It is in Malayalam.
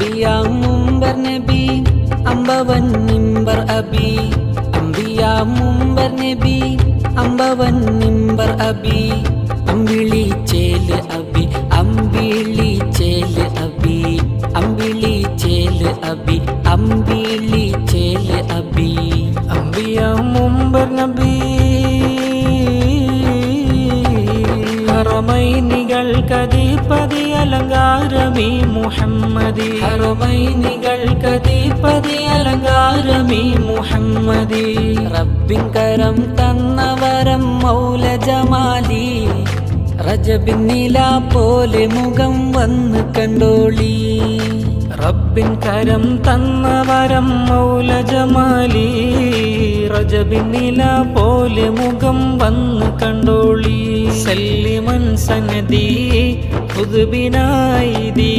അംബിയാ മുമ്പർ നബി അമ്പവൻ നിമ്പർ അബി അംബിയാ മുമ്പർ നബി അമ്പവൻ നിമ്പർ അബി അമ്പിളി ചേല് അബി അമ്പിളി ചേല് അബി അമ്പിളി ചേല് അബി അമ്പിളി ചേല് അബി അംബിയാ മുമ്പർ നബി ഹറമൈനികൾക്കധിപതി അലങ്കാരമീ മുഹമ്മദി ഹറമൈനികൾക്കധിപതി അലങ്കാരമീ മുഹമ്മദി റബ്ബിൻ കരം തന്നവരം മൗല ജമാലി റജബിൻ നില പോലെ മുഖം വന്ന് കണ്ടോളി റബ്ബിൻ കരം തന്നവരം മൗല ജമാലി റജബിൻ നില പോലെ മുഖം വന്ന് കണ്ടോളി സല്ലിമൻ സനദി ഖുദ്ബിനായിദി